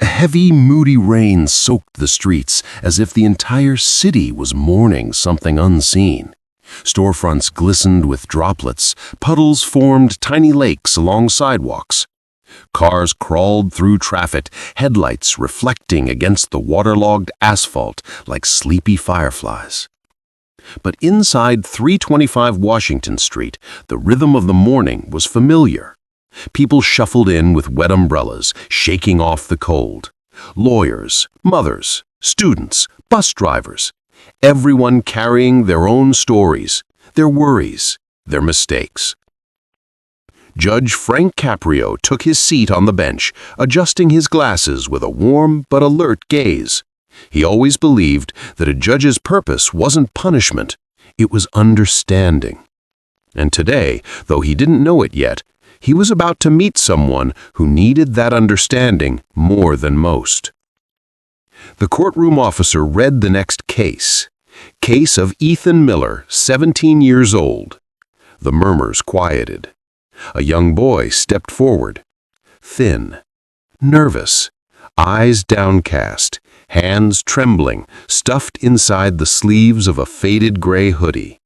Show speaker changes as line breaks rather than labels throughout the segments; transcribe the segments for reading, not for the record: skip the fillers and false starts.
A heavy, moody rain soaked the streets as if the entire city was mourning something unseen. Storefronts glistened with droplets, puddles formed tiny lakes along sidewalks. Cars crawled through traffic, headlights reflecting against the waterlogged asphalt like sleepy fireflies. But inside 325 Washington Street, the rhythm of the morning was familiar. People shuffled in with wet umbrellas, shaking off the cold. Lawyers, mothers, students, bus drivers, everyone carrying their own stories, their worries, their mistakes. Judge Frank Caprio took his seat on the bench, adjusting his glasses with a warm but alert gaze. He always believed that a judge's purpose wasn't punishment, it was understanding. And today, though he didn't know it yet, he was about to meet someone who needed that understanding more than most. The courtroom officer read the next case. Case of Ethan Miller, 17 years old. The murmurs quieted. A young boy stepped forward. Thin, nervous, eyes downcast, hands trembling, stuffed inside the sleeves of a faded gray hoodie.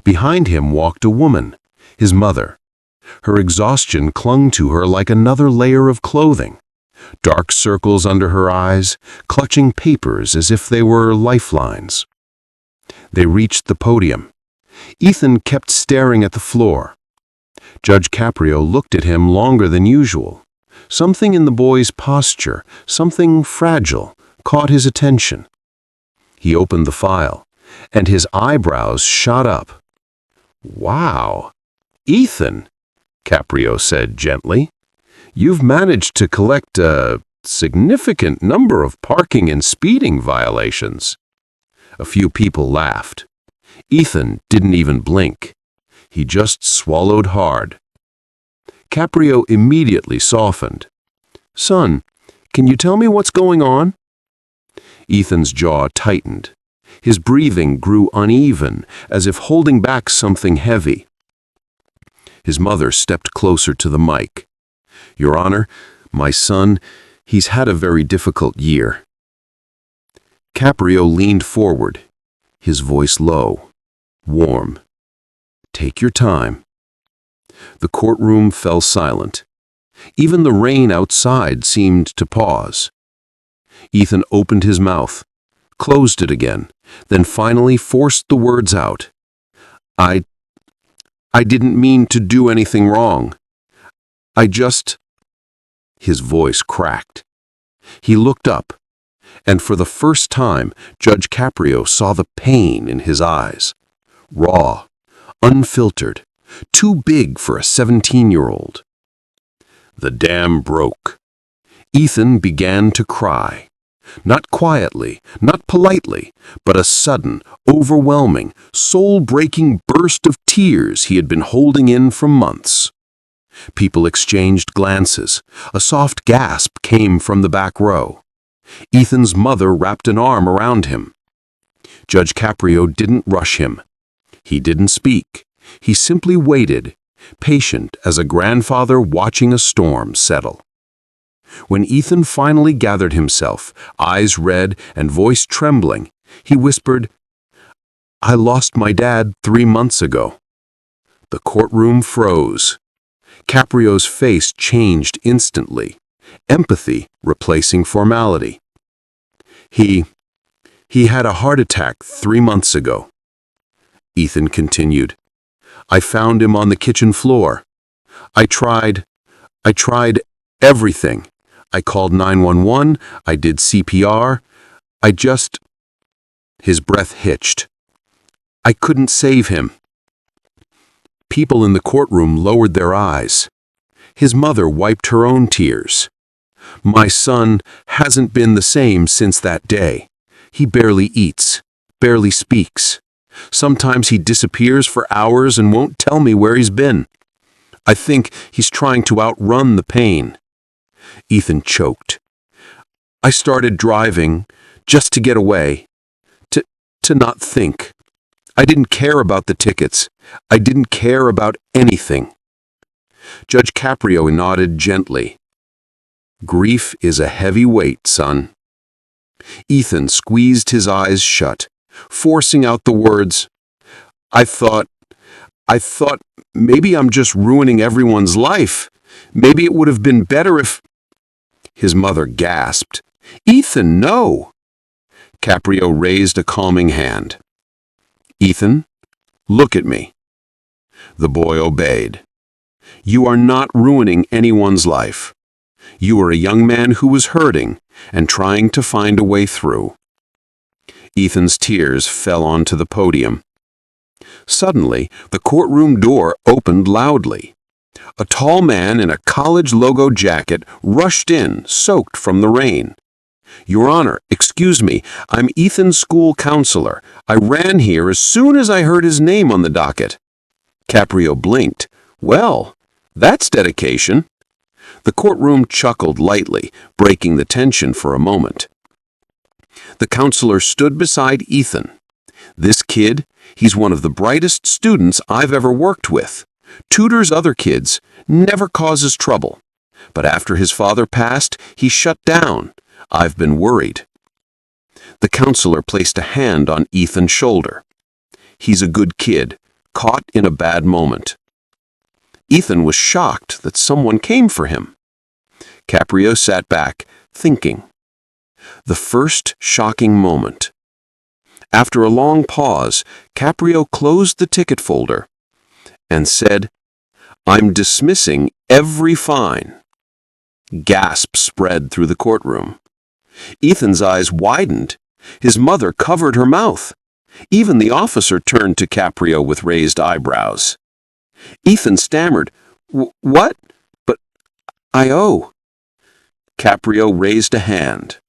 Behind him walked a woman, his mother. Her exhaustion clung to her like another layer of clothing. Dark circles under her eyes, clutching papers as if they were lifelines. They reached the podium. Ethan kept staring at the floor. Judge Caprio looked at him longer than usual. Something in the boy's posture, something fragile, caught his attention. He opened the file, and his eyebrows shot up. "Wow, Ethan," Caprio said gently, "you've managed to collect a significant number of parking and speeding violations." A few people laughed. Ethan didn't even blink. He just swallowed hard. Caprio immediately softened. "Son, can you tell me what's going on?" Ethan's jaw tightened. His breathing grew uneven, as if holding back something heavy. His mother stepped closer to the mic. "Your Honor, my son, he's had a very difficult year." Caprio leaned forward, his voice low, warm. "Take your time." The courtroom fell silent. Even the rain outside seemed to pause. Ethan opened his mouth, closed it again, then finally forced the words out. I didn't mean to do anything wrong. I just—" His voice cracked. He looked up, and for the first time, Judge Caprio saw the pain in his eyes. Raw, unfiltered, too big for a 17-year-old. The dam broke. Ethan began to cry. Not quietly, not politely, but a sudden, overwhelming, soul-breaking burst of tears he had been holding in for months. People exchanged glances. A soft gasp came from the back row. Ethan's mother wrapped an arm around him. Judge Caprio didn't rush him. He didn't speak. He simply waited, patient as a grandfather watching a storm settle. When Ethan finally gathered himself, eyes red and voice trembling, he whispered, "I lost my dad 3 months ago." The courtroom froze. Caprio's face changed instantly, empathy replacing formality. He had a heart attack 3 months ago." Ethan continued, "I found him on the kitchen floor. I tried everything. I called 911, I did CPR, His breath hitched. "I couldn't save him." People in the courtroom lowered their eyes. His mother wiped her own tears. "My son hasn't been the same since that day. He barely eats, barely speaks. Sometimes he disappears for hours and won't tell me where he's been. I think he's trying to outrun the pain." Ethan choked. "I started driving just to get away, to not think. I didn't care about the tickets. I didn't care about anything." Judge Caprio nodded gently. Grief is a heavy weight, son. Ethan squeezed his eyes shut, forcing out the words, I thought maybe I'm just ruining everyone's life. Maybe it would have been better if... His mother gasped. Ethan, no! Caprio raised a calming hand. Ethan, look at me. The boy obeyed. You are not ruining anyone's life. You are a young man who was hurting and trying to find a way through. Ethan's tears fell onto the podium. Suddenly, the courtroom door opened loudly. A tall man in a college logo jacket rushed in, soaked from the rain. Your Honor, excuse me, I'm Ethan's school counselor. I ran here as soon as I heard his name on the docket. Caprio blinked. Well, that's dedication. The courtroom chuckled lightly, breaking the tension for a moment. The counselor stood beside Ethan. This kid, he's one of the brightest students I've ever worked with. Tutors other kids, never causes trouble. But after his father passed, he shut down. I've been worried. The counselor placed a hand on Ethan's shoulder. He's a good kid, caught in a bad moment. Ethan was shocked that someone came for him. Caprio sat back, thinking. The first shocking moment. After a long pause, Caprio closed the ticket folder and said, I'm dismissing every fine. Gasps spread through the courtroom. Ethan's eyes widened. His mother covered her mouth. Even the officer turned to Caprio with raised eyebrows. Ethan stammered, What? But I owe. Caprio raised a hand.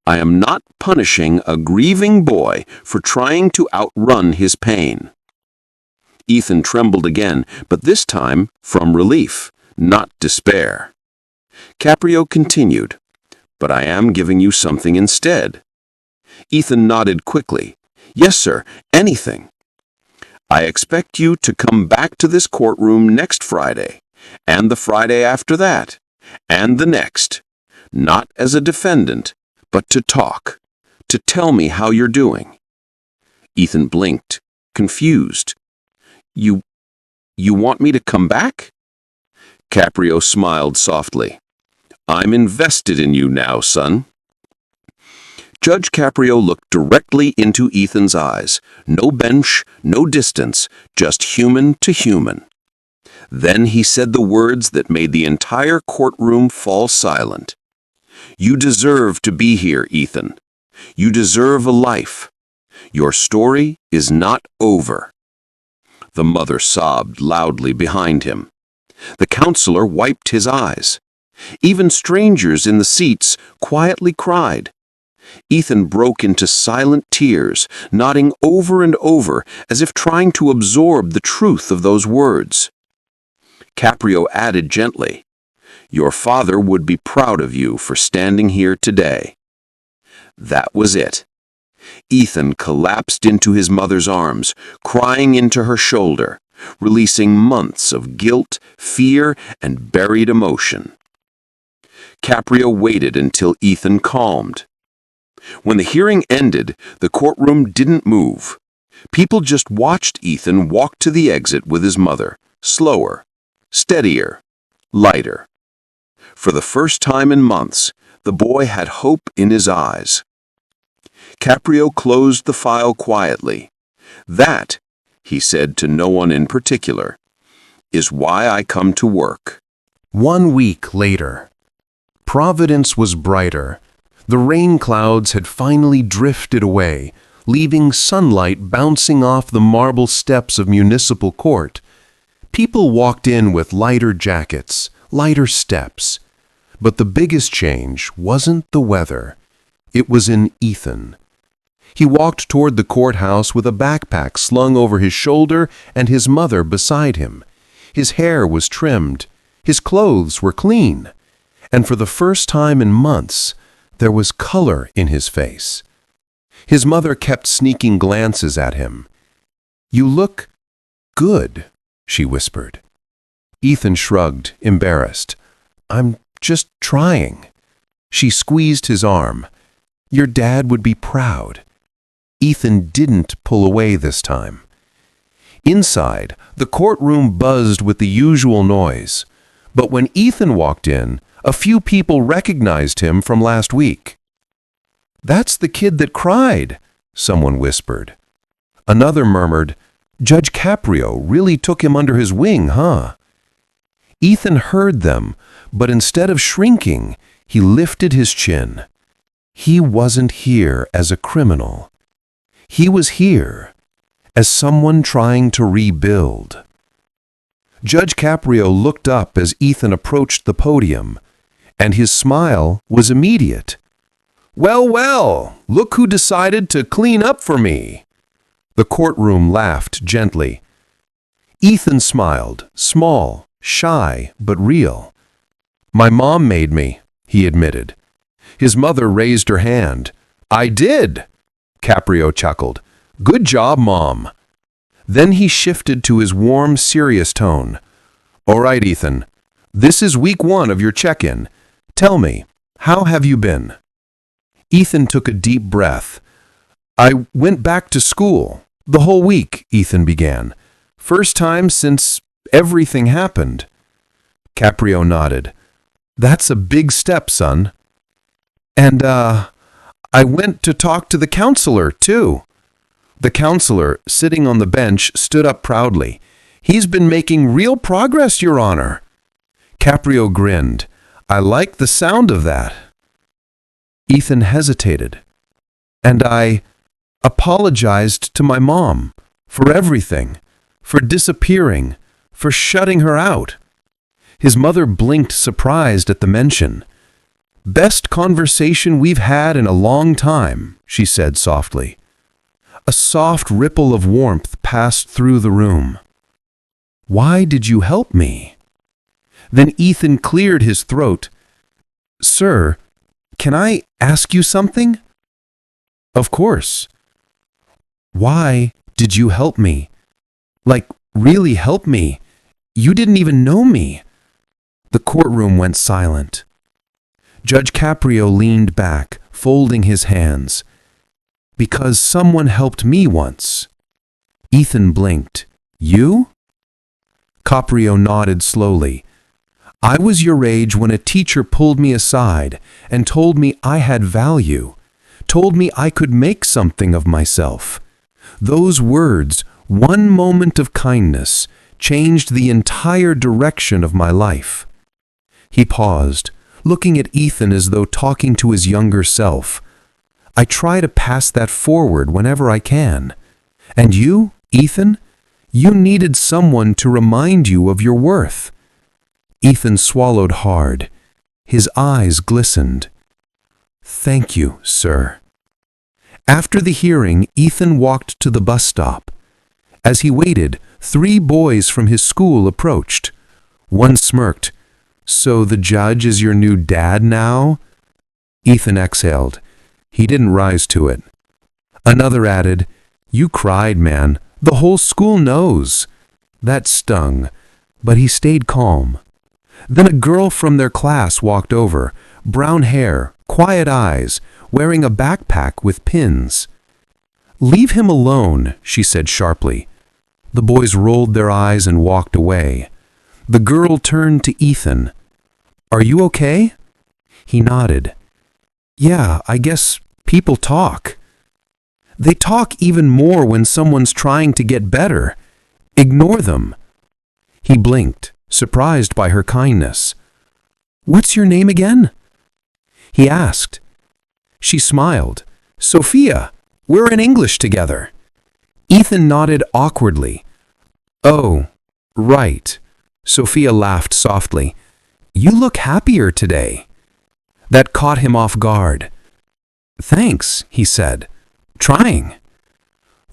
I am not punishing a grieving boy for trying to outrun his pain. Ethan trembled again, but this time from relief, not despair. Caprio continued, But I am giving you something instead. Ethan nodded quickly. Yes, sir, anything. I expect you to come back to this courtroom next Friday, and the Friday after that, and the next, not as a defendant, but to talk, to tell me how you're doing. Ethan blinked, confused. You want me to come back? Caprio smiled softly. I'm invested in you now, son. Judge Caprio looked directly into Ethan's eyes. No bench, no distance, just human to human. Then he said the words that made the entire courtroom fall silent. You deserve to be here, Ethan. You deserve a life. Your story is not over. The mother sobbed loudly behind him. The counselor wiped his eyes. Even strangers in the seats quietly cried. Ethan broke into silent tears, nodding over and over as if trying to absorb the truth of those words. Caprio added gently, Your father would be proud of you for standing here today. That was it. Ethan collapsed into his mother's arms, crying into her shoulder, releasing months of guilt, fear, and buried emotion. Caprio waited until Ethan calmed. When the hearing ended, the courtroom didn't move. People just watched Ethan walk to the exit with his mother, slower, steadier, lighter. For the first time in months, the boy had hope in his eyes. Caprio closed the file quietly. That, he said to no one in particular, is why I come to work.
1 week later. Providence was brighter. The rain clouds had finally drifted away, leaving sunlight bouncing off the marble steps of municipal court. People walked in with lighter jackets, lighter steps. But the biggest change wasn't the weather. It was in Ethan. He walked toward the courthouse with a backpack slung over his shoulder and his mother beside him. His hair was trimmed. His clothes were clean. And for the first time in months, there was color in his face. His mother kept sneaking glances at him. You look good, she whispered. Ethan shrugged, embarrassed. I'm just trying." She squeezed his arm. "Your dad would be proud." Ethan didn't pull away this time. Inside, the courtroom buzzed with the usual noise. But when Ethan walked in, a few people recognized him from last week. "That's the kid that cried," someone whispered. Another murmured, "Judge Caprio really took him under his wing, huh?" Ethan heard them, but instead of shrinking, he lifted his chin. He wasn't here as a criminal. He was here as someone trying to rebuild. Judge Caprio looked up as Ethan approached the podium, and his smile was immediate. "Well, well, look who decided to clean up for me." The courtroom laughed gently. Ethan smiled, small, shy, but real. "My mom made me," he admitted. His mother raised her hand. "I did," Caprio chuckled. "Good job, Mom." Then he shifted to his warm, serious tone. "All right, Ethan, this is week 1 of your check-in. Tell me, how have you been?" Ethan took a deep breath. "I went back to school. The whole week," Ethan began. "First time since everything happened." Caprio nodded. "That's a big step, son." "And, I went to talk to the counselor, too." The counselor, sitting on the bench, stood up proudly. "He's been making real progress, Your Honor." Caprio grinned. "I like the sound of that." Ethan hesitated. "And I apologized to my mom for everything, for disappearing, for shutting her out." His mother blinked, surprised at the mention. "Best conversation we've had in a long time," she said softly. A soft ripple of warmth passed through the room. "Why did you help me?" Then Ethan cleared his throat. "Sir, can I ask you something?" "Of course." "Why did you help me? Like, really help me? You didn't even know me." The courtroom went silent. Judge Caprio leaned back, folding his hands. "Because someone helped me once." Ethan blinked. "You?" Caprio nodded slowly. "I was your age when a teacher pulled me aside and told me I had value, told me I could make something of myself. Those words, one moment of kindness, changed the entire direction of my life." He paused, looking at Ethan as though talking to his younger self. "I try to pass that forward whenever I can. And you, Ethan, you needed someone to remind you of your worth." Ethan swallowed hard. His eyes glistened. "Thank you, sir." After the hearing, Ethan walked to the bus stop. As he waited, 3 boys from his school approached. One smirked. "So the judge is your new dad now?" Ethan exhaled. He didn't rise to it. Another added, "You cried, man. The whole school knows." That stung, but he stayed calm. Then a girl from their class walked over, brown hair, quiet eyes, wearing a backpack with pins. "Leave him alone," she said sharply. The boys rolled their eyes and walked away. The girl turned to Ethan. "Are you okay?" He nodded. "Yeah, I guess people talk. They talk even more when someone's trying to get better. Ignore them." He blinked, surprised by her kindness. "What's your name again?" he asked. She smiled. "Sophia, we're in English together." Ethan nodded awkwardly. "Oh, right." Sophia laughed softly. "You look happier today." That caught him off guard. "Thanks," he said. "Trying."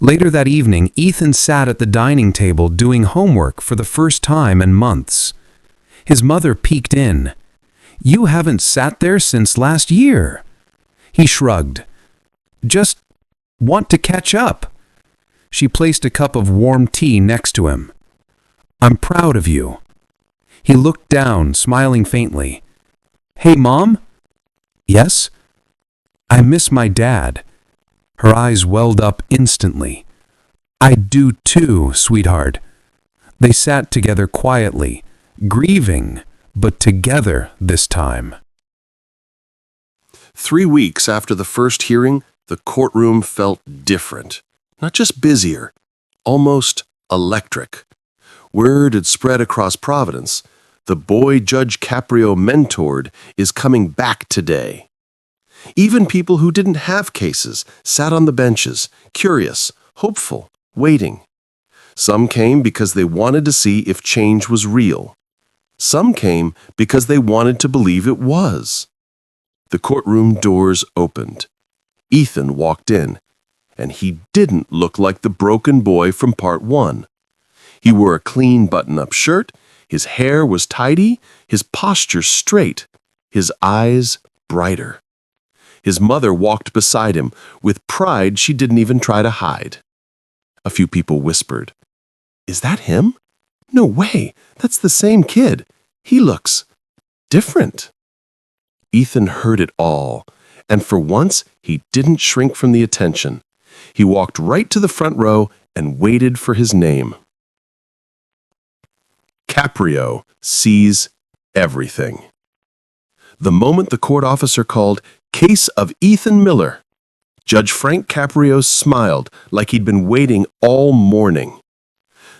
Later that evening, Ethan sat at the dining table doing homework for the first time in months. His mother peeked in. "You haven't sat there since last year." He shrugged. "Just want to catch up." She placed a cup of warm tea next to him. "I'm proud of you." He looked down, smiling faintly. Hey, Mom? Yes? I miss my dad. Her eyes welled up instantly. I do too, sweetheart. They sat together quietly, grieving, but together this time.
3 weeks after the first hearing, the courtroom felt different. Not just busier, almost electric. Word had spread across Providence. The boy Judge Caprio mentored is coming back today. Even people who didn't have cases sat on the benches, curious, hopeful, waiting. Some came because they wanted to see if change was real. Some came because they wanted to believe it was. The courtroom doors opened. Ethan walked in, and he didn't look like the broken boy from part 1. He wore a clean button-up shirt, his hair was tidy, his posture straight, his eyes brighter. His mother walked beside him with pride she didn't even try to hide. A few people whispered, "Is that him? No way, that's the same kid. He looks different." Ethan heard it all, and for once he didn't shrink from the attention. He walked right to the front row and waited for his name. Caprio sees everything. The moment the court officer called, "Case of Ethan Miller," Judge Frank Caprio smiled like he'd been waiting all morning.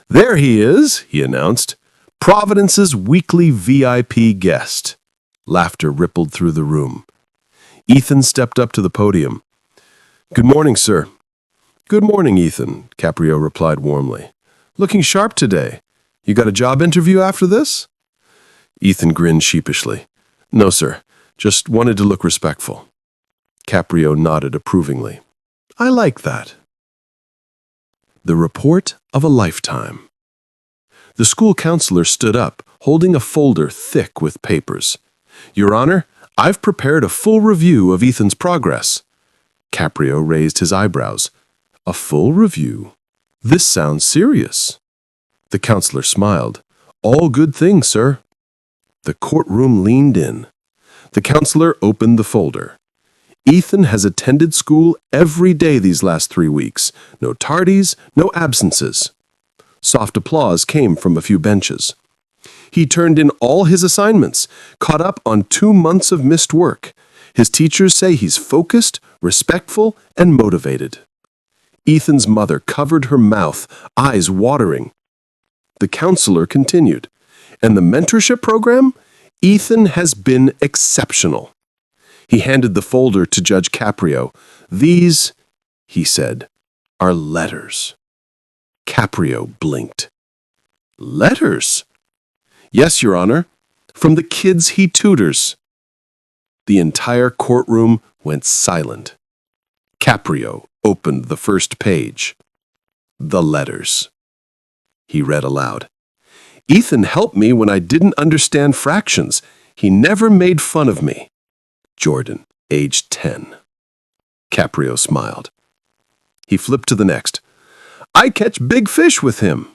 "There he is," he announced, "Providence's weekly VIP guest." Laughter rippled through the room. Ethan stepped up to the podium. "Good morning, sir." "Good morning, Ethan," Caprio replied warmly. "Looking sharp today. You got a job interview after this?" Ethan grinned sheepishly. "No, sir. Just wanted to look respectful." Caprio nodded approvingly. "I like that." The report of a lifetime. The school counselor stood up, holding a folder thick with papers. "Your Honor, I've prepared a full review of Ethan's progress." Caprio raised his eyebrows. "A full review? This sounds serious." The counselor smiled. "All good things, sir." The courtroom leaned in. The counselor opened the folder. "Ethan has attended school every day these last 3 weeks. No tardies, no absences." Soft applause came from a few benches. "He turned in all his assignments, caught up on 2 months of missed work. His teachers say he's focused, respectful, and motivated." Ethan's mother covered her mouth, eyes watering. The counselor continued, "And the mentorship program? Ethan has been exceptional." He handed the folder to Judge Caprio. "These," he said, "are letters." Caprio blinked. "Letters?" "Yes, Your Honor, from the kids he tutors." The entire courtroom went silent. Caprio opened the first page. The letters. He read aloud. "Ethan helped me when I didn't understand fractions. He never made fun of me. Jordan, age 10. Caprio smiled. He flipped to the next. "I catch big fish with him."